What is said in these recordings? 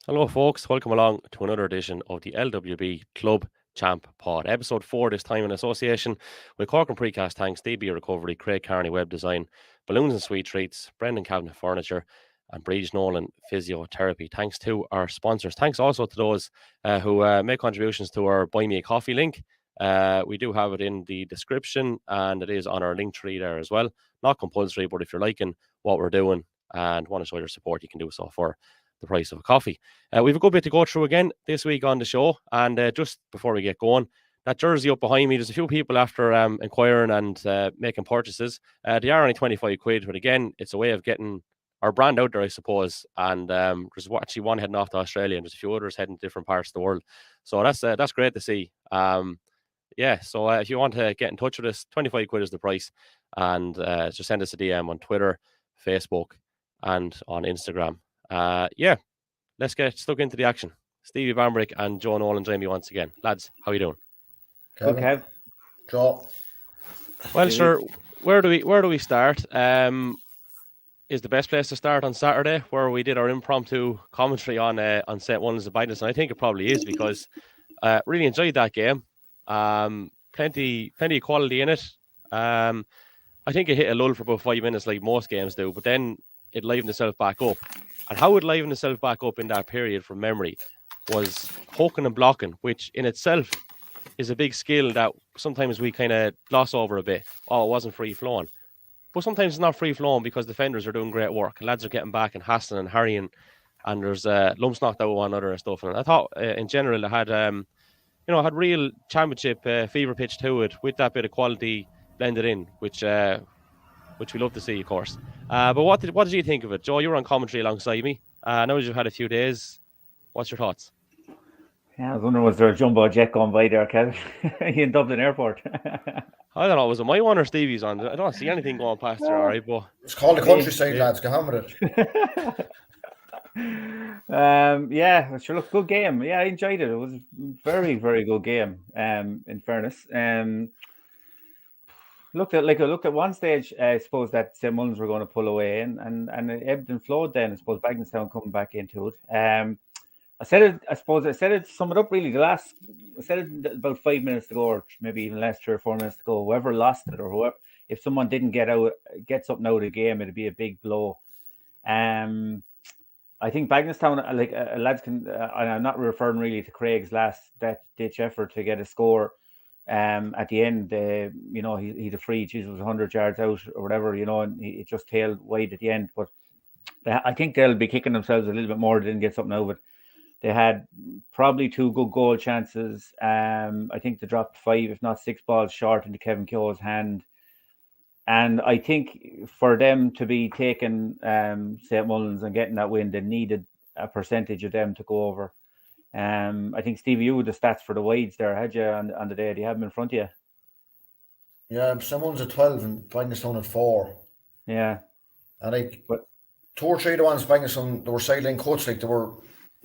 Hello, folks. Welcome along to another edition of the LWB Club Champ Pod, episode 4 this time in association with Cork and Precast Tanks, DB Recovery, Craig Carney Web Design, Balloons and Sweet Treats, Brendan Cabinet Furniture, and Breege Nolan Physiotherapy. Thanks to our sponsors. Thanks also to those who make contributions to our Buy Me a Coffee link. We do have it in the description and it is on our link tree there as well. Not compulsory, but if you're liking what we're doing and want to show your support, you can do so for the price of a coffee. We have a good bit to go through again this week on the show. And just before we get going, that jersey up behind me, there's a few people after inquiring and making purchases. They are only 25 quid, but again, it's a way of getting our brand out there, I suppose. And there's actually one heading off to Australia and there's a few others heading to different parts of the world. So that's great to see. So if you want to get in touch with us, 25 quid is the price. And just send us a DM on Twitter, Facebook, and on Instagram. Let's get stuck into the action. Stevie Bambrick and Joe Nolan join me once again. Lads, how are you doing? Good, Kev. Joe. Well, sure. Where do we start? Is the best place to start on Saturday, where we did our impromptu commentary on St. Mullins and Bagnes, and I think it probably is because really enjoyed that game. Plenty of quality in it. I think it hit a lull for about 5 minutes, like most games do, but then it livened itself back up. And how it livened itself back up in that period from memory was hooking and blocking, which in itself is a big skill that sometimes we kind of gloss over a bit. Oh, it wasn't free flowing. But sometimes it's not free flowing because defenders are doing great work. Lads are getting back and hassling and harrying, and there's lumps knocked out one another and stuff. And I thought in general it had had real championship fever pitch to it with that bit of quality blended in, which we love to see, of course. But what did you think of it? Joe, you were on commentary alongside me. Now that you've had a few days, what's your thoughts? Yeah, I was wondering, was there a jumbo jet going by there, Kev? In Dublin Airport? I don't know, was it my one or Stevie's on? I don't see anything going past there, all right? But it's called the countryside, lads. Get on with it. Sure, look, good game. Yeah, I enjoyed it. It was a very, very good game, in fairness. Looked at one stage, I suppose that St. Mullins were going to pull away and it ebbed and flowed then. I suppose Bagnestown coming back into it. I said it, sum it up really. I said it about 5 minutes to go, or maybe even less, 3 or 4 minutes to go. Whoever lost it, or whoever, if someone didn't get something out of the game, it'd be a big blow. I think Bagnestown, lads can, and I'm not referring really to Craig's last ditch effort to get a score. At the end, he had a free. Jesus, was 100 yards out or whatever, and it just tailed wide at the end. But I think they'll be kicking themselves a little bit more. They didn't get something out of it. They had probably 2 good goal chances. I think they dropped 5, if not 6 balls short into Kevin Keogh's hand. And I think for them to be taking St. Mullins and getting that win, they needed a percentage of them to go over. I think, Stevie, you had the stats for the wides there, had you, on the day? Do you have them in front of you? Yeah, St. Mullins at 12 and Bagnestown at 4. Yeah. And 2 or 3 of the ones Bagnestown, they were sideline cuts, they were,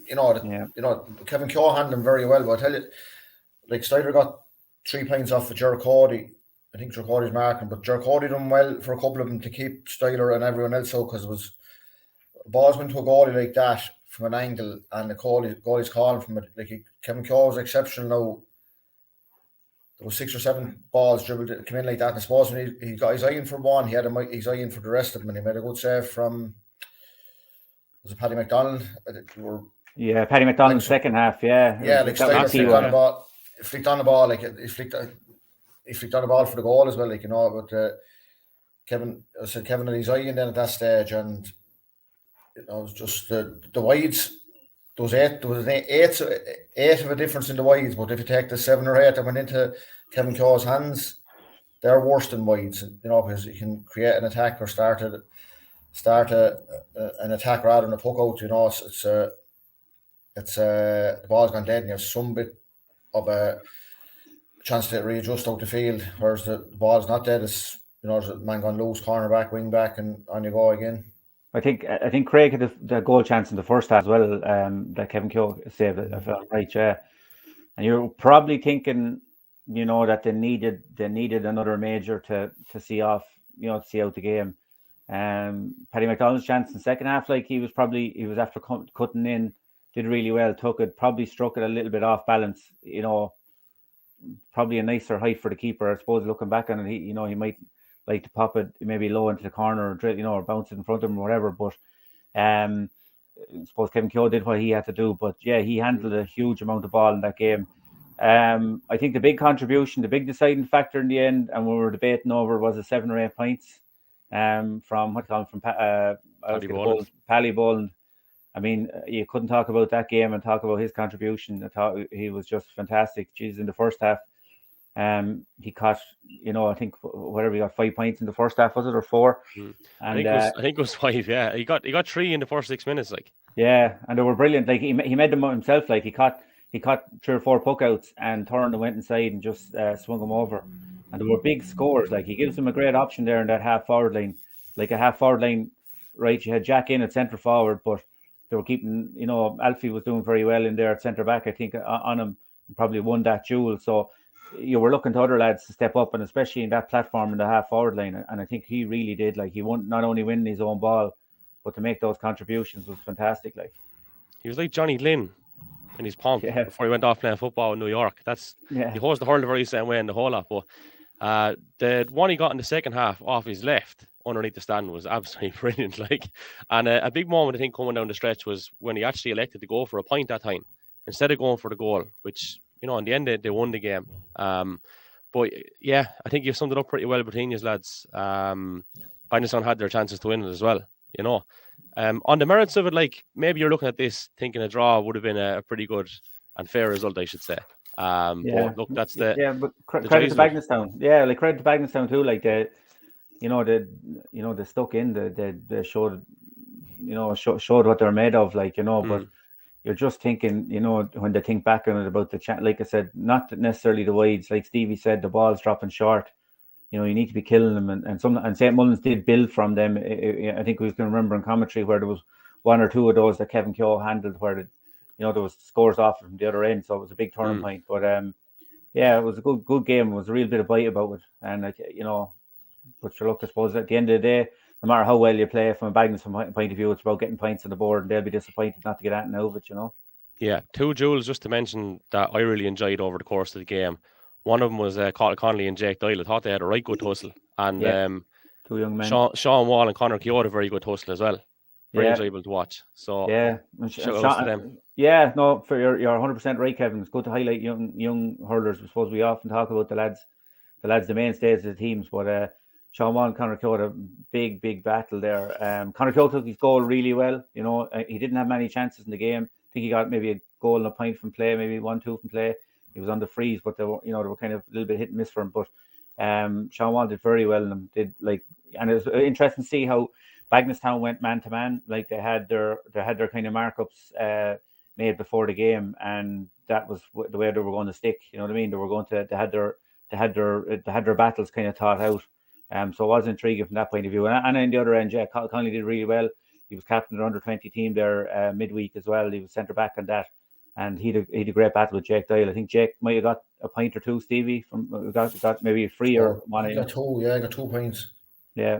Kevin Keogh handled them very well. But I tell you, Styler got 3 points off of Jercody. I think Jercody's marking, but Jercody done well for a couple of them to keep Styler and everyone else out, because it was balls went to a goalie like that from an angle, and the goalie's calling from it. Kevin Keogh was exceptional now. There was 6 or 7 balls dribbled came in like that, and I suppose when he got his eye in for one, he had his eye in for the rest of them, and he made a good save from, was it Paddy McDonald? Paddy McDonald second half, yeah. Yeah, Styler flicked on the ball. He flicked on the ball for the goal as well, but Kevin had his eye in then at that stage, and it was just the wides. There was eight of a difference in the wides, but if you take the 7 or 8 that went into Kevin Keogh's hands, they're worse than wides, because you can create an attack or start an attack rather than a puck out. It's the ball's gone dead, and you have some bit of a chance to readjust out the field, whereas the ball's not dead. It's there's a man gone loose, cornerback, wing back, and on you go again. I think Craig had the goal chance in the first half as well, that Kevin Keogh saved it, if I'm right, yeah. And you're probably thinking, that they needed another major to see off, to see out the game. Paddy McDonald's chance in the second half, he was after cutting in did really well. Took it, probably struck it a little bit off balance. Probably a nicer height for the keeper. I suppose looking back on it, he might like to pop it maybe low into the corner, or or bounce it in front of him or whatever. But I suppose Kevin Keogh did what he had to do. But yeah, he handled a huge amount of ball in that game. I think the big contribution, the big deciding factor in the end, and we were debating over, was the 7 or 8 points from Paddy Boland. I mean, you couldn't talk about that game and talk about his contribution. I thought he was just fantastic. Jesus, in the first half, he caught, I think whatever, he got 5 points in the first half, was it, or 4? And I think it was 5. Yeah, he got 3 in the first 6 minutes. Like, yeah, and they were brilliant. Like he made them himself. Like he caught 3 or 4 puck outs and turned and went inside and just swung them over. And there were big scores. Like he gives them a great option there in that half forward line. Like a half forward line, right? You had Jack in at centre forward, but they were keeping, Alfie was doing very well in there at centre back, I think, on him, and probably won that duel. So you were looking to other lads to step up, and especially in that platform in the half forward line. And I think he really did. Like he won, not only win his own ball, but to make those contributions was fantastic. Like he was like Johnny Glynn in his pomp before he went off playing football in New York. He holds the hurl the very same way in the whole lot. But the one he got in the second half off his left underneath the stand was absolutely brilliant. Like, and a big moment I think coming down the stretch was when he actually elected to go for a point that time instead of going for the goal, which in the end they won the game. But yeah, I think you summed it up pretty well between you lads. Bindestone had their chances to win it as well. On the merits of it, like, maybe you're looking at this thinking a draw would have been a pretty good and fair result, I should say. But look, that's but credit to Bindestone. Yeah, like credit to Bindestone too. Like they stuck in. They showed, showed what they're made of. Like but you're just thinking, when they think back on it about the chat. Like I said, not necessarily the wides. Like Stevie said, the ball's dropping short. You need to be killing them, and St. Mullins did build from them. I think we can remember in commentary where there was 1 or 2 of those that Kevin Keogh handled, where there was scores off from the other end, so it was a big turning point. But yeah, it was a good game. It was a real bit of bite about it, and but sure, look, I suppose at the end of the day, no matter how well you play from a Bindestone point of view, it's about getting points on the board, and they'll be disappointed not to get anything out of it. Yeah, 2 duels just to mention that I really enjoyed over the course of the game. One of them was Carl Connolly and Jake Doyle. I thought they had a right good tussle. And 2 young men. Sean Wall and Conor Keogh had a very good tussle as well. Very enjoyable to watch. So yeah, shout out to them. Yeah, no, you're 100% right, Kevin. It's good to highlight young hurlers. I suppose we often talk about the lads, the mainstays of the teams, but Sean Wall and Conor Keogh had a big battle there. Conor Keogh took his goal really well. He didn't have many chances in the game. I think he got maybe a goal and a point from play, maybe 1-2 from play. He was on the freeze, but they were kind of a little bit hit and miss for him. But Sean Wall did very well, and and it was interesting to see how Bagnallstown went man to man. Like they had their kind of markups made before the game, and that was the way they were going to stick. You know what I mean? They had their battles kind of thought out. So it was intriguing from that point of view. And on the other end, Connolly did really well. He was captain of the under-20 team there midweek as well. He was centre back on that. And he had a great battle with Jake Doyle. I think Jake might have got a point or 2, Stevie. Got maybe a free or one. I got 2 points. Yeah,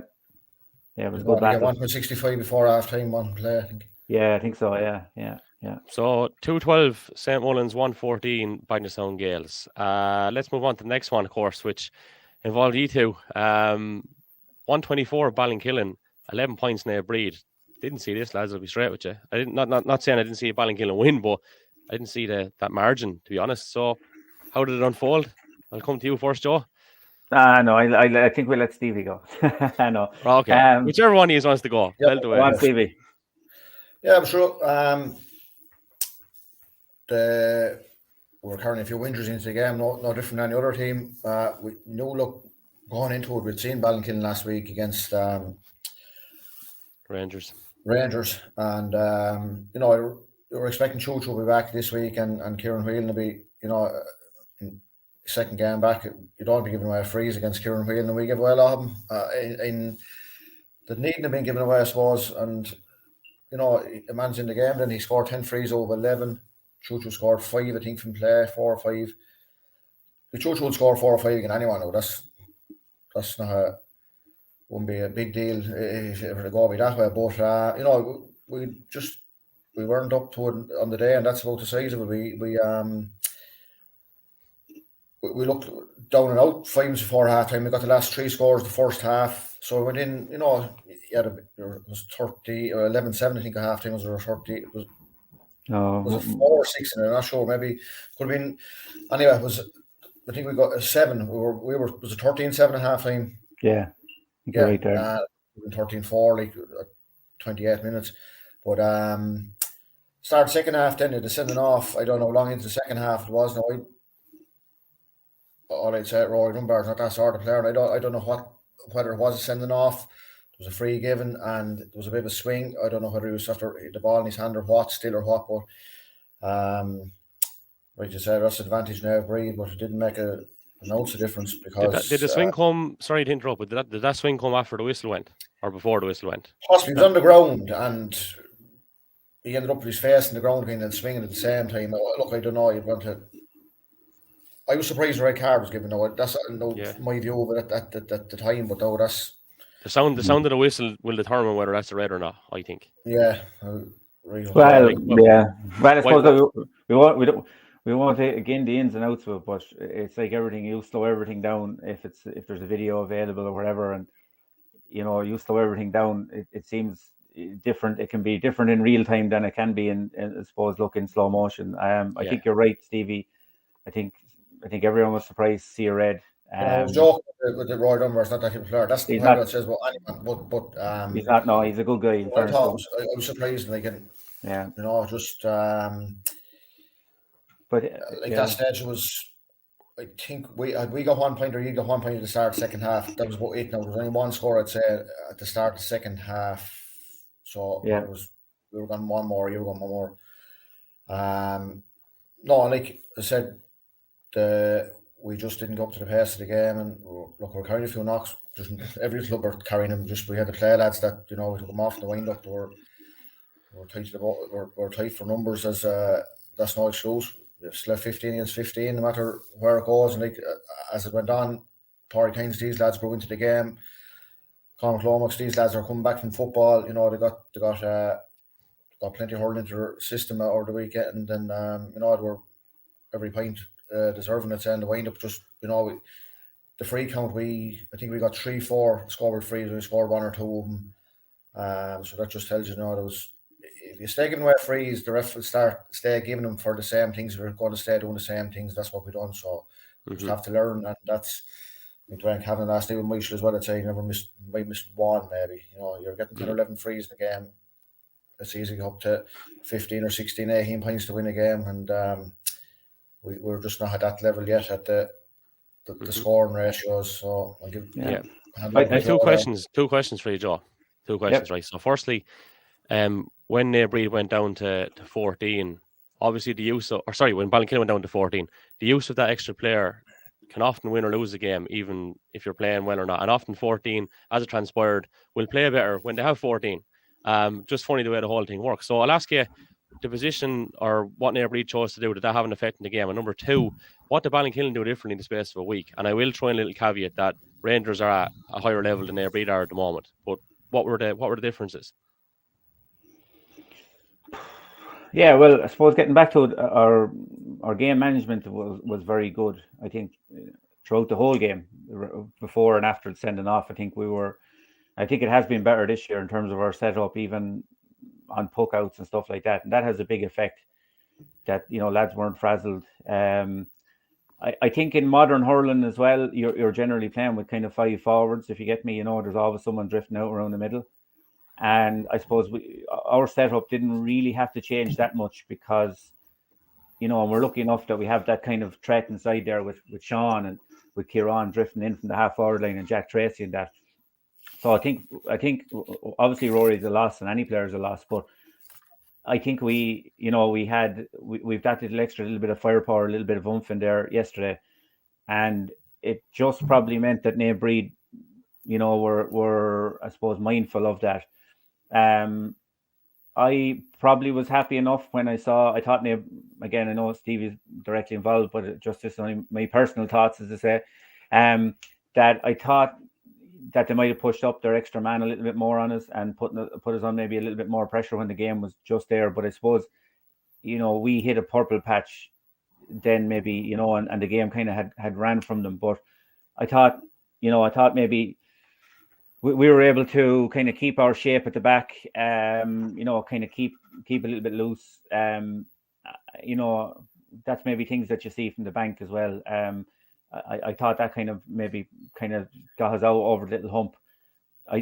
it was a good battle. 1.65 before half time on play, I think. Yeah, I think so. Yeah. So 2-12 St. Mullins, 1-14 Bindestone Gales. Let's move on to the next one, of course, which involved you two. 124 Ballinkillen, 11 points in a breed. Didn't see this, lads. I'll be straight with you. I didn't not saying I didn't see Ballinkillen win, but I didn't see that margin, to be honest. So, how did it unfold? I'll come to you first, Joe. No, I think we'll let Stevie go. No. Okay. Whichever one he wants to go. Yep. Go on, Stevie. Yeah, I'm sure. We're carrying a few injuries into the game. No different than any other team. We knew, going into it, we'd seen Ballinkillen last week against Rangers, and we were expecting Chuch will be back this week, and Kieran Whelan will be, in second game back. You don't be giving away a freeze against Kieran Whelan, and we give away a lot of them. In the needing have been given away, I suppose, and a man's in the game. Then he scored 10 frees over 11. Chuch scored 5, I think, from play, 4 or 5. The Chuch would score 4 or 5 against anyone. No, that's not wouldn't be a big deal if it go be that way. But we just we weren't up to it on the day, and that's about the size of it. We looked down and out 5 minutes before half time. We got the last 3 scores the first half. So we went in, it was 30 or 11-7, I think, at half time. Was there 30? It was 4 or 6, and I'm not sure. Maybe could have been. Anyway, I think we got a 7. Was it 13-7 at half time? Yeah. You're right there. 13-4, like 28 minutes. But start second half, then the sending off. I don't know how long into the second half it was. No, all I'd say, Rory Dunbar's not that sort of player. And I don't know whether it was a sending off. There was a free given, and there was a bit of a swing. I don't know whether he was after the ball in his hand or what, but like you said, that's advantage now, Breed, but it didn't make an ounce of difference because did the swing come? Sorry to interrupt, but did that swing come after the whistle went or before the whistle went? Possibly, he was on the ground and he ended up with his face in the ground again and swinging at the same time. Look, I don't know. I was surprised the red card was given. That's my view of it at the time, but no, that's the sound of the whistle will determine whether that's a red or not, I think. Yeah. Well, I suppose we won't again the ins and outs of it, but it's like everything. You slow everything down if there's a video available or whatever, and you slow everything down. It seems different. It can be different in real time than it can be in I suppose in slow motion. I think you're right, Stevie. I think everyone was surprised to see a red. I was joking with the Roy Dunbar. It's not that type of player. That's the player that says what anyone. But he's not. No, he's a good guy. I was surprised, just. But that stage was. I think we got 1 point, or you got 1 point at the start of the second half. That was about it. Now there was only one score, I'd say, at the start of the second half. So we were going one more. You were going one more. No, like I said, we just didn't go up to the pace of the game, and look, we're carrying a few knocks. Just every club are carrying them. Just we had the play lads that we took them off the wind up. We're tight we're tight for numbers. As that's no excuse. We've still 15 against 15, no matter where it goes. And as it went on, Tory Kynes, these lads grew into the game. Cormac Lomax, these lads are coming back from football. They got plenty hurled into their system over the weekend, and they were every point deserving it. And the wind up, just the free count. I think we got 3-4 scoreboard frees, and we scored 1 or 2 of them. So that just tells you, there was. If you stay giving away frees, the ref will stay giving them for the same things. We're going to stay doing the same things. That's what we've done. So we just have to learn, and that's. Dwayne Cavan last night with Michael as well. I'd say you might miss one maybe. You're getting 10 or 11 frees in the game. It's easy to go up to 15 or 16, 18 points to win a game, and we're just not at that level yet at the scoring ratios. So I'll give I have two questions for you, Joe. Two questions, right? So firstly, when Breed went down to 14, obviously when Ballinkillen went down to 14, the use of that extra player can often win or lose a game, even if you're playing well or not. And often 14, as it transpired, will play better when they have 14. Just funny the way the whole thing works. So I'll ask you the position or what Breed chose to do. Did that have an effect in the game? And number 2, what did Ballinkillen do differently in the space of a week? And I will throw in a little caveat that Rangers are at a higher level than Breed are at the moment. But what were the differences? Yeah, well, I suppose getting back to it, our game management was very good. I think throughout the whole game, before and after the sending off, I think it has been better this year in terms of our setup, even on puck outs and stuff like that. And that has a big effect that, lads weren't frazzled. I think in modern hurling as well, you're generally playing with kind of 5 forwards. If you get me, there's always someone drifting out around the middle. And I suppose our setup didn't really have to change that much because, and we're lucky enough that we have that kind of threat inside there with Sean and with Kieran drifting in from the half forward line and Jack Tracy and that. So I think obviously Rory's a loss and any player's a loss, but I think we've that little bit of firepower, a little bit of oomph in there yesterday, and it just probably meant that Naomh Breed, were I suppose mindful of that. I probably was happy enough when I thought Naomh, again, I know Steve is directly involved, but just my personal thoughts, as I say, that I thought that they might have pushed up their extra man a little bit more on us and put us on maybe a little bit more pressure when the game was just there. But I suppose, we hit a purple patch then maybe, and the game kind of had ran from them. But I thought maybe we were able to kind of keep our shape at the back, kind of keep a little bit loose. That's maybe things that you see from the bank as well. I thought that kind of got us out over the little hump.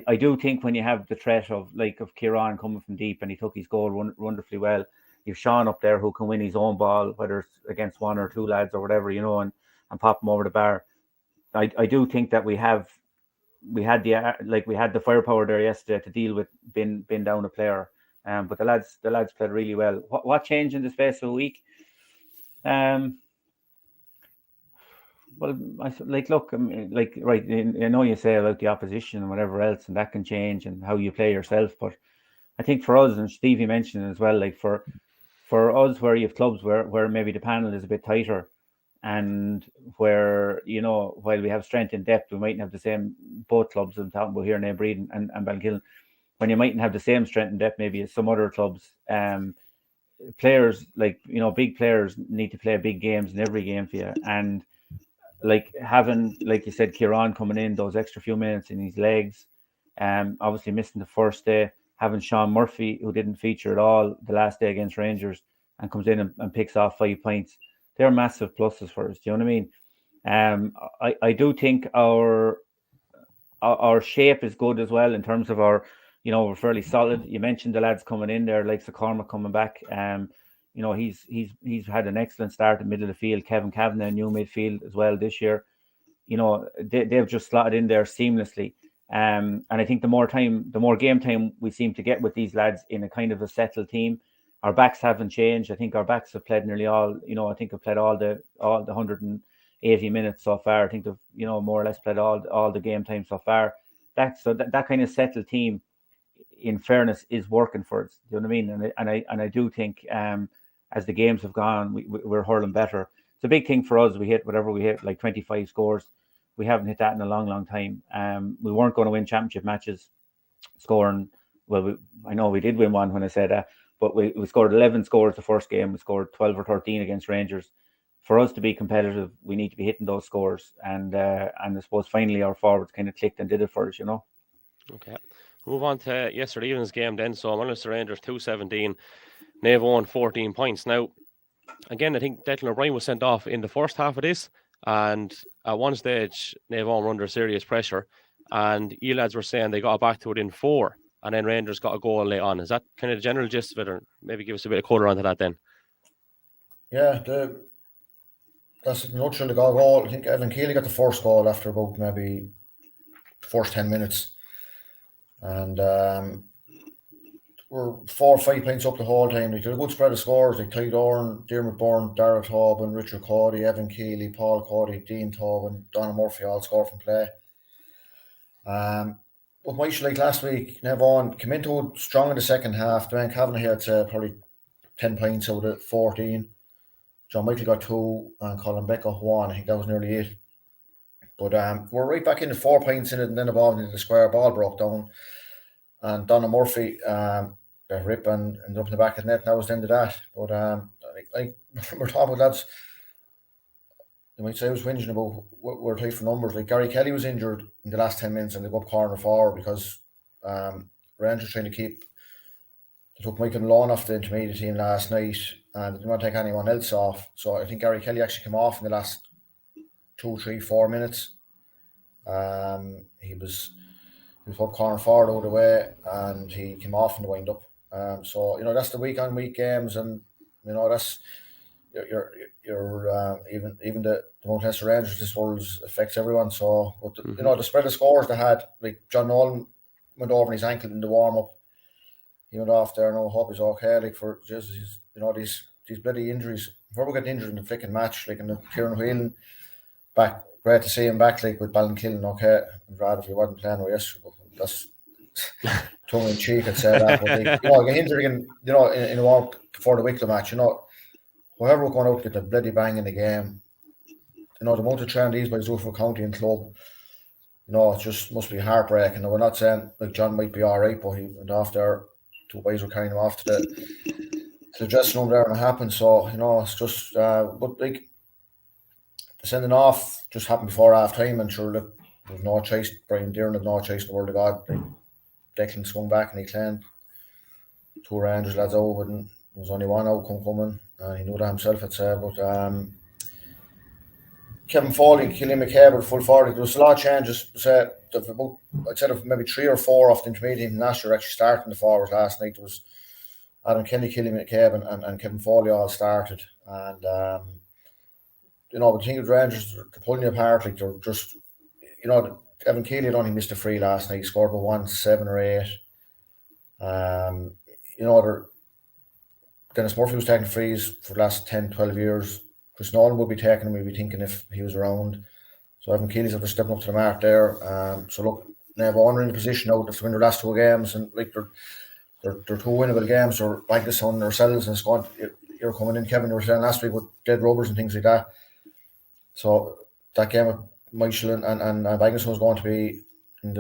I do think when you have the threat of Kieran coming from deep, and he took his goal wonderfully well. You've Sean up there who can win his own ball, whether it's against one or two lads or whatever, and pop him over the bar. I do think that we had the firepower there yesterday to deal with bin down a player. But the lads played really well. What changed in the space of a week? Well, look, right. I know you say about the opposition and whatever else, and that can change, and how you play yourself. But I think for us, and Stevie mentioned it as well, for us, where you have clubs where maybe the panel is a bit tighter, and where while we have strength and depth, we mightn't have the same. Both clubs I'm talking about here, Breed and Ballinkillen, when you mightn't have the same strength and depth maybe as some other clubs. Players big players need to play big games in every game for you, and having, like you said, Kieran coming in those extra few minutes in his legs, obviously missing the first day, having Sean Murphy, who didn't feature at all the last day against Rangers, and comes in and picks off 5 points. They're massive pluses for us. Do you know what I mean? I do think our shape is good as well in terms of our, we're fairly solid. You mentioned the lads coming in there, like Cormac coming back. He's had an excellent start in the middle of the field. Kevin Kavanagh, new midfield as well this year. They've just slotted in there seamlessly. And I think the more game time we seem to get with these lads in a kind of a settled team. Our backs haven't changed. I think our backs have played nearly all. I think have played all the 180 minutes so far. I think they've more or less played all the game time so far. That kind of settled team, in fairness, is working for us. Do you know what I mean? And I do think as the games have gone, we're hurling better. It's a big thing for us. We hit whatever we hit, like 25 scores. We haven't hit that in a long, long time. We weren't going to win championship matches scoring. Well, I know we did win one when I said that, but we scored 11 scores the first game. We scored 12 or 13 against Rangers. For us to be competitive, we need to be hitting those scores. And I suppose finally our forwards kind of clicked and did it for us, Okay. Move on to yesterday evening's game then. So Munster Rangers 2-17, Naomh Eoin 14 points. Now, again, I think Declan O'Brien was sent off in the first half of this, and at one stage, Naomh Eoin were under serious pressure, and you lads were saying they got back to within 4, and then Rangers got a goal late on. Is that kind of the general gist of it, or maybe give us a bit of colour onto that then? Yeah, that's in a nutshell the goal. I think Evan Keely got the first goal after about maybe the first 10 minutes. And we're 4 or 5 points up the whole time. They did a good spread of scores. Like Clyde Oran, Diarmuid Byrne, Darragh Tobin, Richard Cody, Evan Keely, Paul Cody, Dean Tobin, Donna Murphy all scored from play. But Michael, like last week, Naomh Eoin came into it strong in the second half. Dwayne Kavanagh had probably 10 points out of 14. John Michael got 2 and Colin Becker 1. I think that was nearly it. But we're right back in the 4 points in it, and then the ball into the square. Ball broke down, and Donna Murphy got rip and ended up in the back of the net. And that was the end of that. But we're talking about lads. You might say I was whinging about we're tight for numbers. Like Gary Kelly was injured in the last 10 minutes, and they go up corner forward because Rangers trying to keep. They took Michael Malone off the intermediate team last night, and they didn't want to take anyone else off. So I think Gary Kelly actually came off in the last 2, 3, 4 minutes. He was up corner forward all the way, and he came off in the wind up. So that's the week on week games, and that's you're even the Mount Leinster Rangers this world affects everyone. So but the spread of scores they had, like John Nolan went over his ankle in the warm up. He went off there. No hope he's okay. Like for Jesus, these bloody injuries. Whoever got injured in the flicking match, like in the Kieran Whelan back, great to see him back. Like with Ballinkillen, okay. I'd rather if he wasn't playing with yesterday, but that's tongue in cheek. I'd say that. But like, get injured again. In a walk before the Wicklow match. Whoever we're going out to get the bloody bang in the game. The amount of training these boys do for county and club. it just must be heartbreaking. And we're not saying like John might be all right, but he went off there. 2 boys were carrying him off to the dressing room there, and it happened. So it's just but like the sending off just happened before half time, and sure, look, there's no chase. Brian Dearn had no chase in the world of God. Like, Declan swung back and he claimed 2 Rangers lads over, and there was only one outcome coming, and he knew that himself, I'd say. But Kevin Foley, Killian McCabe, full forward. There was a lot of changes. I'd say maybe 3 or 4 off the intermediate team last year actually starting the forwards last night. There was Adam Kenny, Killian McCabe, and Kevin Foley all started. And the thing with Rangers, they're pulling you apart. Like, they're just, Evan Keely had only missed a free last night. He scored about 1, 7 or 8. Dennis Murphy was taking frees for the last 10, 12 years. Chris Nolan would be taking him, we'd be thinking if he was around. So Evan Keely's after stepping up to the mark there. So look, Naomh Eoin are in a position now to win their last 2 games, and like they're 2 winnable games, or like this on themselves, and it's going. You're coming in, Kevin. You were saying last week with dead rubbers and things like that. So that game with Michael and Bagginson was going to be in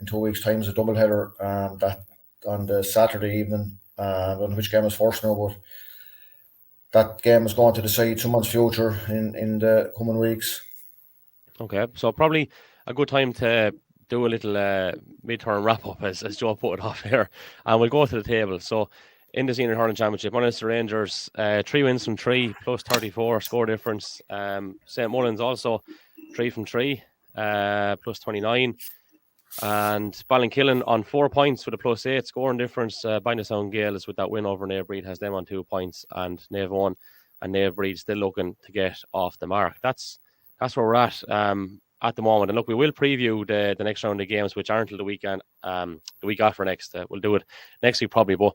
2 weeks' time as a double header. That on the Saturday evening. I don't know which game was first now, but that game is going to decide someone's future in the coming weeks. Okay, so probably a good time to do a little mid-term wrap-up, as Joe put it off here, and we'll go to the table. So in the Senior Hurling Championship, Munster Rangers, 3 wins from 3, plus 34 score difference. St. Mullins also 3 from 3, plus 29. And Ballinkillen on 4 points with a plus 8 scoring difference. Bindlestown Gales with that win over Naomh Breed has them on 2 points, and Naomh Eoin and Naomh Breed still looking to get off the mark. That's where we're at the moment. And look, we will preview the next round of games, which aren't until the weekend, the week after next. We'll do it next week probably, but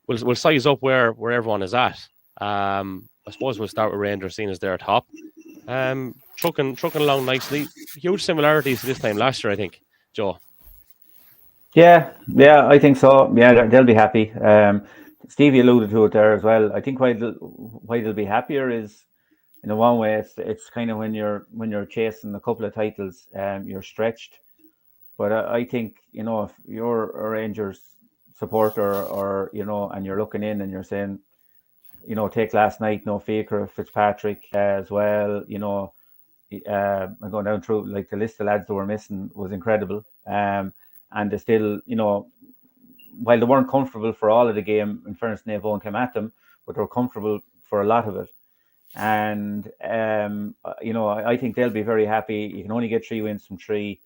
we'll size up where everyone is at. I suppose we'll start with Rangers, seeing as they're top. Trucking along nicely. Huge similarities to this time last year, I think, Joe. Yeah, I think so. Yeah, they'll be happy. Stevie alluded to it there as well. I think why they'll be happier is, in one way, it's kind of when you're chasing a couple of titles, you're stretched. But I think, if you're a Rangers supporter, or and you're looking in and you're saying, take last night, no Faker, Fitzpatrick as well. I'm going down through like the list of lads that were missing was incredible. And they still, while they weren't comfortable for all of the game, in fairness, Naomh Eoin came at them, but they were comfortable for a lot of it. And, I think they'll be very happy. You can only get 3 wins from 3.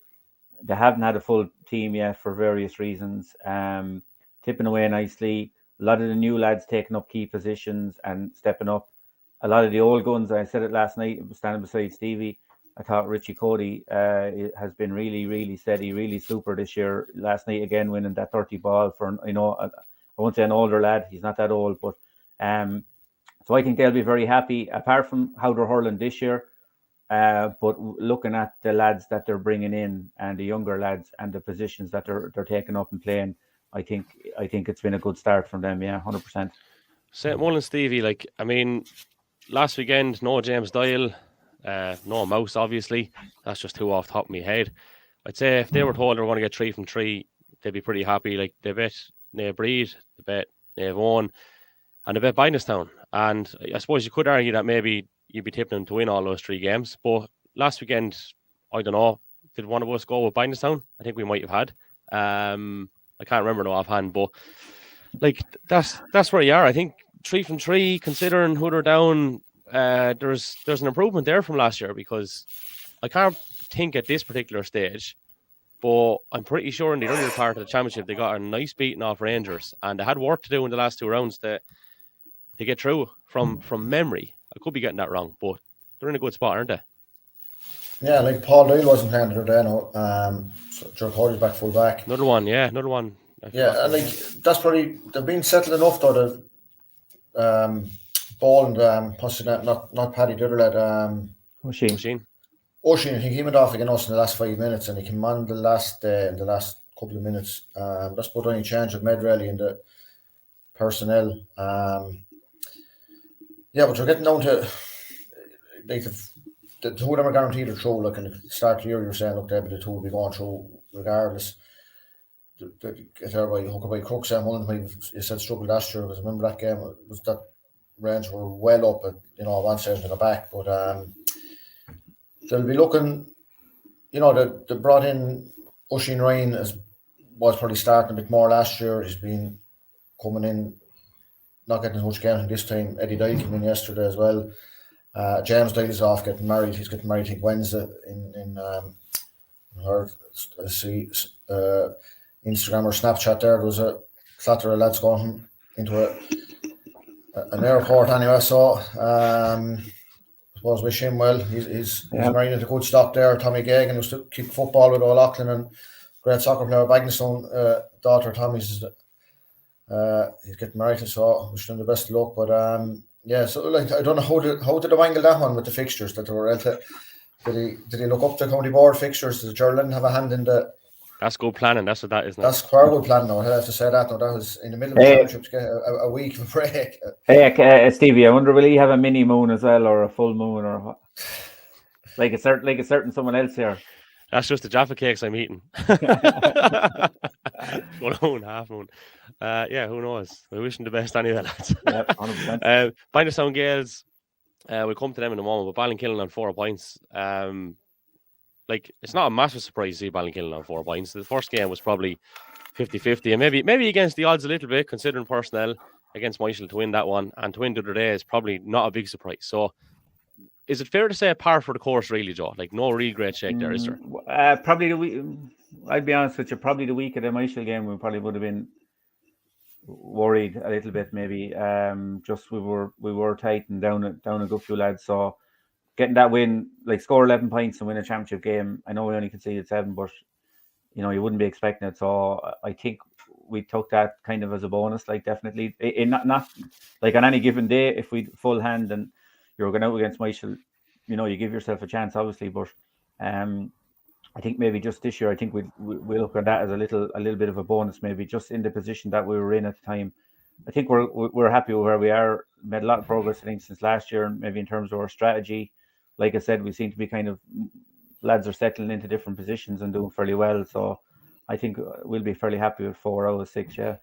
They haven't had a full team yet for various reasons. Tipping away nicely. A lot of the new lads taking up key positions and stepping up. A lot of the old guns, I said it last night, standing beside Stevie, I thought Richie Cody has been really, really steady, really super this year. Last night, again, winning that 30 ball for, I won't say an older lad, he's not that old, but so I think they'll be very happy, apart from how they're hurling this year, but looking at the lads that they're bringing in and the younger lads and the positions that they're taking up and playing, I think it's been a good start from them, 100%. St. Mullins, Stevie, last weekend, no James Doyle, no Mouse, obviously. That's just 2 off the top of my head. I'd say if they were told they were going to get 3 from 3, they'd be pretty happy. They bet Naomh Breed, they bet Naomh Eoin, and they bet Bindlestown. And I suppose you could argue that maybe you'd be tipping them to win all those 3 games. But last weekend, I don't know, did one of us go with Bindlestown? I think we might have had. I can't remember no offhand, but that's where you are. I think 3 from 3, considering who they're down. There's an improvement there from last year, because I can't think at this particular stage, but I'm pretty sure in the earlier part of the championship they got a nice beating off Rangers, and they had work to do in the last 2 rounds to get through from memory. I could be getting that wrong, but they're in a good spot, aren't they? Yeah, like Paul Doyle wasn't playing the other day now. So Joe Cody's back full back. Another one. Yeah, and that's probably, they've been settled enough though. Ball and possibly not Paddy, the other lad. Oisin, I think he went off against us in the last 5 minutes, and he came on the last couple of minutes. That's about the only change I've made really in the personnel. But we're getting down to the two of them are guaranteed to throw. Like in the start of the year, you're saying, look, the two will be going through regardless. Get there by hook or by crook. Sam Mullins, you said struggled last year, because I remember that game, it was that Rangers were well up at, one stage in the back, but they'll be looking, they brought in Oisin Ryan, was probably starting a bit more last year. He's been coming in, not getting as much games this time. Eddie Dyle came in yesterday as well. James Dyle is off getting married. He's getting married, I think, Wednesday in her Instagram or Snapchat. There was a clatter of lads going into an airport anyway. So I suppose wish him well. He's married at a good stock there. Tommy Gagan used to kick football with O'Loughlin, and great soccer player. Bagnestone daughter Tommy's he's getting married, so wish him the best of luck. But so like I don't know how did they wangle that one with the fixtures that they were able to. Did he look up the county board fixtures? Did Geraldine have a hand in the? That's good planning. That's what that is now. That's quite good planning. I have to say that. No, that was in the middle of the championship to get a week of a break. Hey, Stevie, I wonder, will he have a mini moon as well, or a full moon, or what? like a certain someone else here? That's just the Jaffa cakes I'm eating. Full moon, half moon. Who knows? We're wishing the best anyway, lads. Yeah, 100%. Binders Gales, we'll come to them in a moment, but Ballinkillen on 4 points. It's not a massive surprise to see Ballinkillen on 4 points. The first game was probably 50-50, and maybe against the odds a little bit, considering personnel against Michael to win that one, and to win the other day is probably not a big surprise. So is it fair to say a par for the course, really, Joe? Like, no real great shake there, is there? Probably the week. I'd be honest with you. Probably the week of the Michael game, we probably would have been worried a little bit. Maybe just we were tight and down a good few lads. So getting that win, like score 11 points and win a championship game. I know we only conceded 7, but you wouldn't be expecting it. So I think we took that kind of as a bonus. Like, definitely, not like on any given day, if we full hand and you're going out against Michael, you give yourself a chance, obviously. But I think maybe just this year, I think we look at that as a little bit of a bonus, maybe just in the position that we were in at the time. I think we're happy with where we are. Made a lot of progress, I think, since last year, and maybe in terms of our strategy. Like I said, we seem to be kind of, lads are settling into different positions and doing fairly well. So I think we'll be fairly happy with 4 out of 6. Yeah.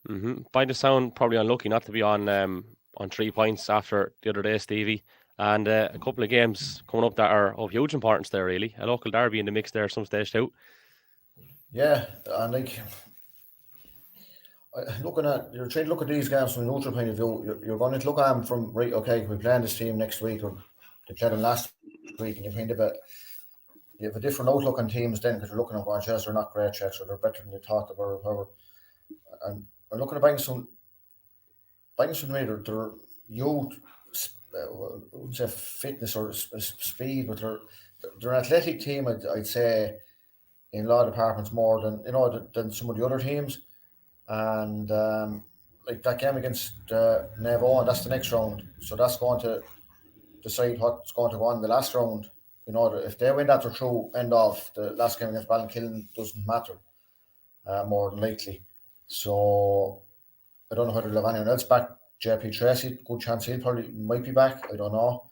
Mm-hmm. By the sound, probably unlucky not to be on 3 points after the other day, Stevie. And a couple of games coming up that are of huge importance there, really. A local derby in the mix there some stage too. Yeah, and you're trying to look at these games from a neutral point of view. You're going to look at them from, right, okay, we play this team next week, or they played them last week, and you have a different outlook on teams then, because you're looking at one, they're not great checks, or they're better than they thought they were, or whatever. And I'm looking at Bagnestone, they're youth, I wouldn't say fitness or speed, but they're an athletic team, I'd say, in a lot of departments more than some of the other teams. And like that game against Nevo, and that's the next round, so that's going to decide what's going to go on in the last round. If they win that, they're through. End of the last game against Ballinkillen doesn't matter, more than likely. So I don't know whether they'll have anyone else back. JP Tracy, good chance he might be back. I don't know.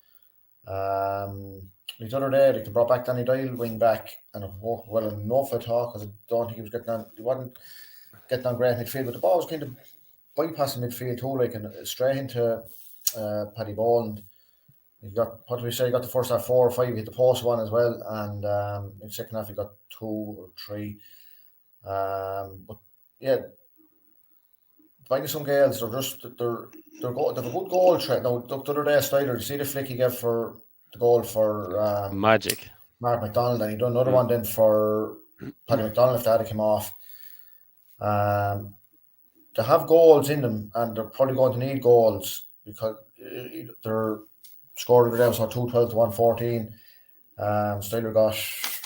The other day they brought back Danny Dyle wing back, and it worked well enough, I thought, because I don't think he was getting on. He wasn't getting on great midfield, but the ball was kind of bypassing midfield too, and straight into Paddy Ball. And he got, what do we say? He got the first half 4 or 5. He hit the post one as well, and in the second half he got 2 or 3. But yeah, finding some girls, they're they have a good goal threat. Now, the other day, Styler, you see the flick he gave for the goal for Magic Mark McDonald, and he done another one then for Paddy McDonald if that had come off. They have goals in them, and they're probably going to need goals, because their score of the day was 212 to 114. Styler got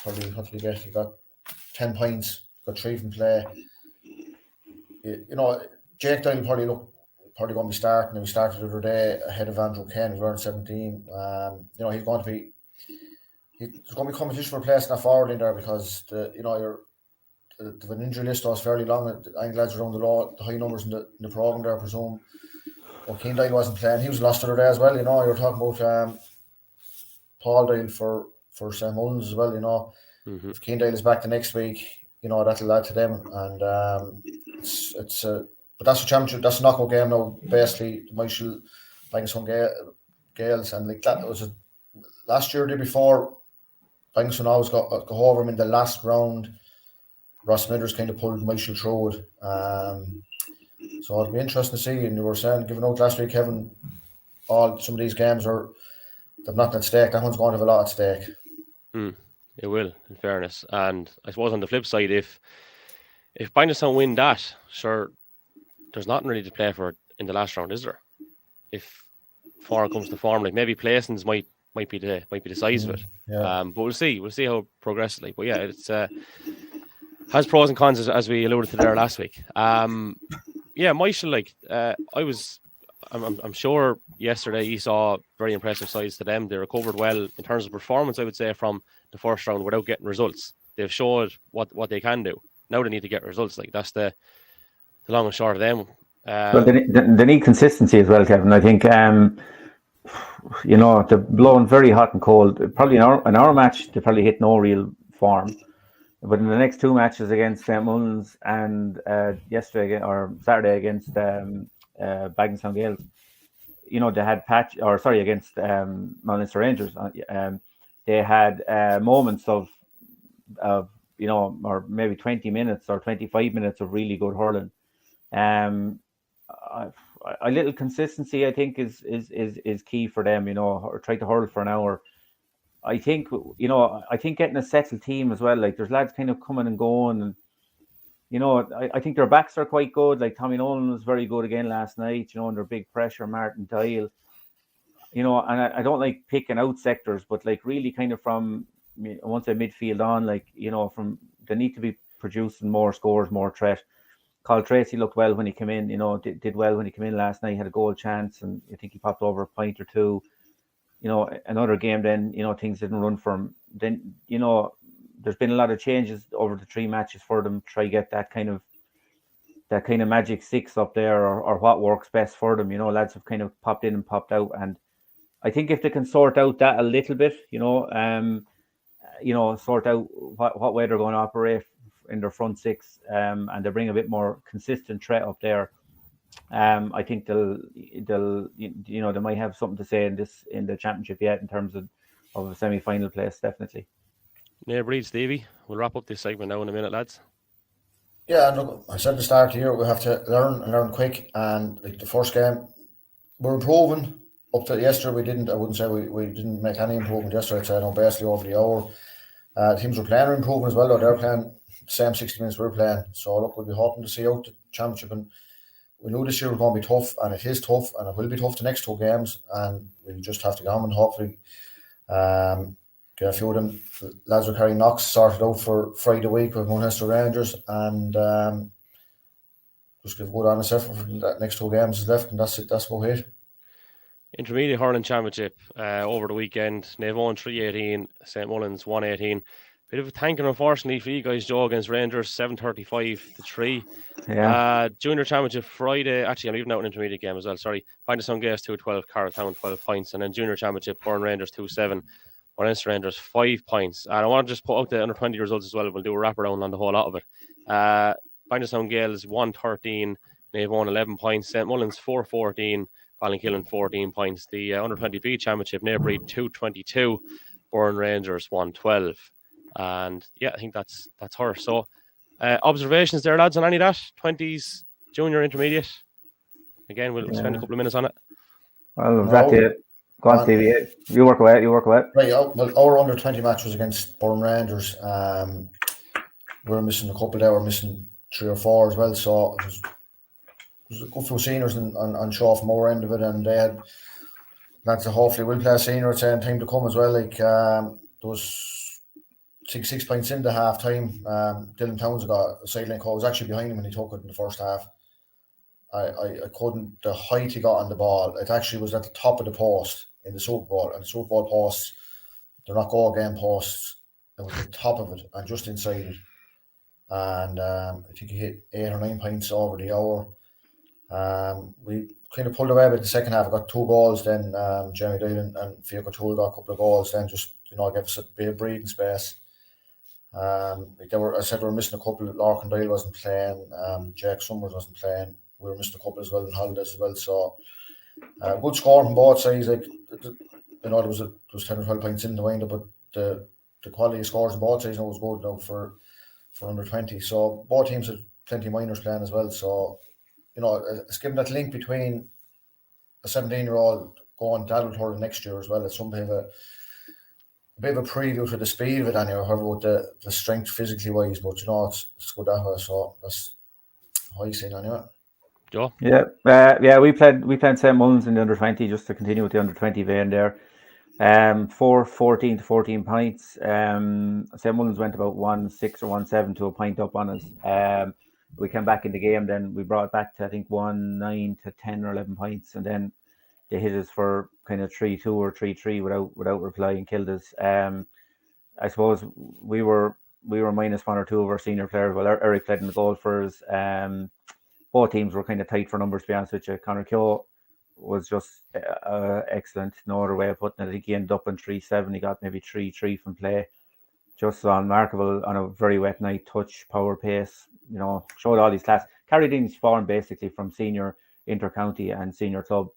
probably, what did he get? He got 10 points, got 3 from play. Jake Dyle probably going to be starting. He started the other day ahead of Andrew Ken, who's wearing 17. He's going to be. There's going to be competition for a place in that forward in there, because the injury list was fairly long. I think lads around the high numbers in the program there, I presume. O'Keen Dyle wasn't playing. He was lost the other day as well. You're talking about Paul Dale for St. Mullins as well. You know, if Keendale is back the next week, you know, that'll add to them. And but that's a championship. That's a knockout game now. Basically, Michael Bangson Gales, and like that was last year, the year before. Bangson always got over him in the last round. Ross Smithers kind of pulled Michael through it. So it'll be interesting to see. And you were saying, giving out last week, Kevin, some of these games they've nothing at stake. That one's going to have a lot at stake. It will, in fairness. And I suppose on the flip side, if Bangladesh win that, sure, there's nothing really to play for in the last round, is there? If form comes to form, like maybe placings might be the size of it. Yeah. But we'll see how it progresses. Like, but yeah, it's has pros and cons as we alluded to there last week. Yeah, Michael, like I'm sure yesterday you saw very impressive sides to them. They recovered well in terms of performance, I would say, from the first round without getting results. They've showed what they can do. Now they need to get results. Like, that's the long and short of them. Well, they need consistency as well, Kevin. I think you know, they're blowing very hot and cold. Probably in our match, they probably hit no real form. But in the next two matches against St. Mullins and yesterday or Saturday against Bagenstown Gales, you know, they had against Munster Rangers. They had moments of you know, or maybe 20 minutes or 25 minutes of really good hurling. A little consistency, I think, is key for them. You know, or try to hurl for an hour. I think getting a settled team as well. Like, there's lads kind of coming and going, and you know, I think their backs are quite good. Like, Tommy Nolan was very good again last night. You know, under big pressure, Martin Dial. You know, and I don't like picking out sectors, but like really kind of from once a midfield on, like, you know, they need to be producing more scores, more threat. Carl Tracy looked well when he came in. You know, did well when he came in last night. Had a goal chance, and I think he popped over a point or two. You know, another game, then, you know, things didn't run for him. Then, you know, there's been a lot of changes over the three matches for them to try get that kind of magic six up there, or what works best for them. You know, lads have kind of popped in and popped out, and I think if they can sort out that a little bit, sort out what way they're going to operate in their front six, and they bring a bit more consistent threat up there. I think they'll they might have something to say in the championship yet in terms of a semi-final place, definitely. Yeah, Breed, Stevie. We'll wrap up this segment now in a minute, lads. Yeah, look, I said at the start of the year we have to learn quick, and like the first game, we're improving. Up to yesterday, I wouldn't say we didn't make any improvement yesterday. I'd say, no, basically over the hour. Teams were playing improving as well, though. They're playing the same 60 minutes we're playing. So look, we'll be hoping to see out the championship, and we know this year we're going to be tough, and it is tough, and it will be tough the next two games, and we just have to go on and hopefully get a few of them lads are carrying knocks sorted out for Friday week with Munster Rangers, and just give good honest effort for the next two games is left, and that's it. That's about it. Intermediate Hurling Championship over the weekend. They've won 3-18, St. Mullins 1-18. Bit of a tanking, unfortunately, for you guys, Joe, against Rangers, 7-35-3. Yeah. Junior Championship Friday. Actually, I'm leaving out an intermediate game as well. Sorry. Bangladesh Gales 2-12, Carrowtown 12 points. And then Junior Championship, Burn Rangers 2-7, Munster Rangers 5 points. And I want to just put out the under 20 results as well. We'll do a wraparound on the whole lot of it. Bangladesh Gales 1-13. They've won 11 points. St. Mullins 4-14. Ballinkillen 14 points. The under 20B Championship, Neighbourhood 2-22. Burn Rangers 1-12. And yeah, I think that's her. So observations there, lads, on any of that? 20s, junior, intermediate? Again, we'll spend a couple of minutes on it. Well, exactly it. Go on, Stevie. You work away. Right, well, our under 20 match was against Burn Rangers. We're missing a couple there. We're missing 3 or 4 as well. So it was a good few seniors on show from our end of it, and they had lads that hopefully will play a senior at the time to come as well. Like there was 6 points into half time. Dylan Towns got a sideline call. I was actually behind him when he took it in the first half. I couldn't, the height he got on the ball, it actually was at the top of the post in the Super Bowl, and the Super Bowl posts, they're not goal game posts. It was the top of it and just inside it. And I think he hit 8 or 9 points over the hour. We kind of pulled away with the second half. We got 2 goals then. Jeremy Dillon and Fiaco Toole got a couple of goals then, just gave us a bit of breathing space. I said we were missing a couple. Larkin Doyle wasn't playing. Jack Summers wasn't playing. We were missing a couple as well in holidays as well. So good score from both sides. Like there was 10 or 12 points in the window, but the quality of scores on both sides was good now for under 20. So both teams have plenty of minors playing as well. So it's given that link between a 17-year-old going to adult hurling next year as well. It's something of a bit of a preview to the speed of it anyway, however, with the strength physically wise, but it's good that way. So that's how you see it anyway. Joe? Yeah, we played St. Mullins in the under 20 just to continue with the under 20 vein there. 14 to 14 points. St. Mullins went about 1-6 or 1-7 to a point up on us. We came back in the game, then we brought it back to I think 1-9 to 10 or 11 points, and then they hit us for kind of 3-2 or 3-3 without reply and killed us. I suppose we were minus 1 or 2 of our senior players. Well, Eric played in the goal for us. Both teams were kind of tight for numbers, to be honest with you. Conor Keogh was just excellent. No other way of putting it. I think he ended up in 3-7. He got maybe 3-3 from play. Just unmarkable on a very wet night. Touch, power, pace. Showed all his class. Carried in his form basically from senior inter-county and senior club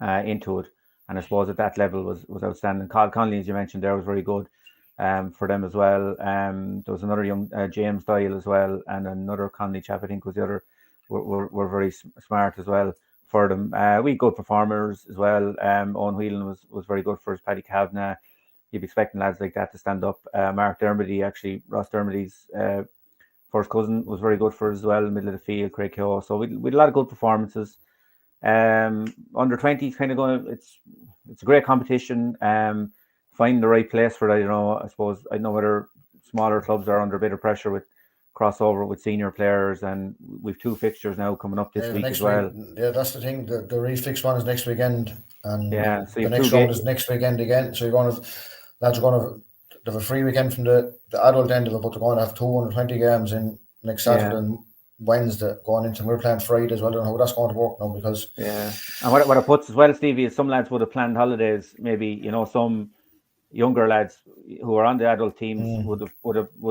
into it. And I suppose at that level was outstanding. Carl Connolly, as you mentioned there, was very good for them as well. There was another young James Doyle as well, and another Connolly chap, I think, was the other. Were very smart as well for them. We good performers as well. Owen Whelan was very good for us. Paddy Kavanagh. You'd be expecting lads like that to stand up. Mark Dermody, actually, Ross Dermody's first cousin, was very good for us as well, middle of the field. Craig Keogh. So we had a lot of good performances. Under 20 is kind of going. It's a great competition. Find the right place for it. I suppose I know whether smaller clubs are under a bit of pressure with crossover with senior players, and we've 2 fixtures now coming up this week as well. That's the thing. The refix one is next weekend, and so the next round is next weekend again. So lads are going to have a free weekend from the adult end of it, but they're going to have 220 games in next Saturday and Wednesday going into. We're playing Friday as well. I don't know how that's going to work now because and what it puts as well, Stevie, is some lads would have planned holidays. Maybe some younger lads who are on the adult teams would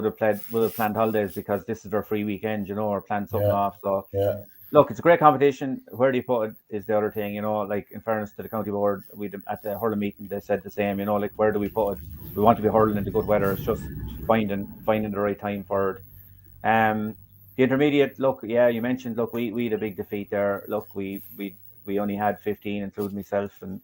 have planned holidays because this is their free weekend, or planned something off. So look, it's a great competition. Where do you put it is the other thing, like in fairness to the county board, we at the hurling meeting they said the same, like where do we put it? We want to be hurling in the good weather. It's just finding the right time for it. The intermediate, look, you mentioned, look, we had a big defeat there. Look, we only had 15, including myself and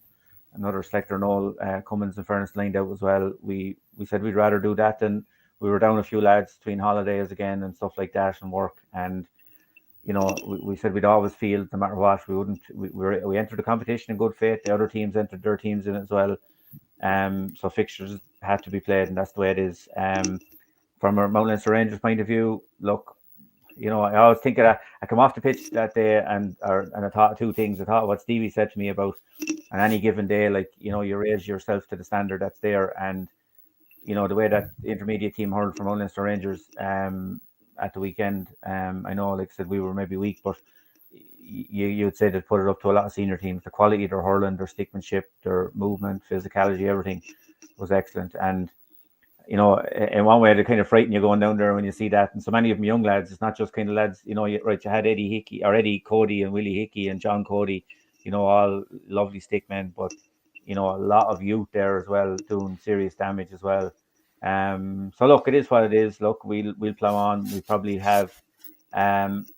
another selector, Noel Cummins, in fairness, lined out as well. We said we'd rather do that than we were down a few lads between holidays again and stuff like that and work. And we said we'd always feel no matter what we entered the competition in good faith. The other teams entered their teams in as well. So fixtures had to be played, and that's the way it is. From our Mount Leinster Rangers point of view, look, I always think I come off the pitch that day and I thought 2 things. I thought what Stevie said to me about on any given day, like, you raise yourself to the standard that's there. And, the way that the intermediate team hurled from Mount Leinster Rangers at the weekend, I know, like I said, we were maybe weak, but you'd say they'd put it up to a lot of senior teams. The quality of their hurling, their stickmanship, their movement, physicality, everything was excellent. And in one way, they kind of frighten you going down there when you see that. And so many of them young lads, it's not just kind of lads, you had Eddie Cody and Willie Hickey and John Cody, all lovely stickmen, but, a lot of youth there as well doing serious damage as well. So look, it is what it is. Look, we'll plow on. We probably have,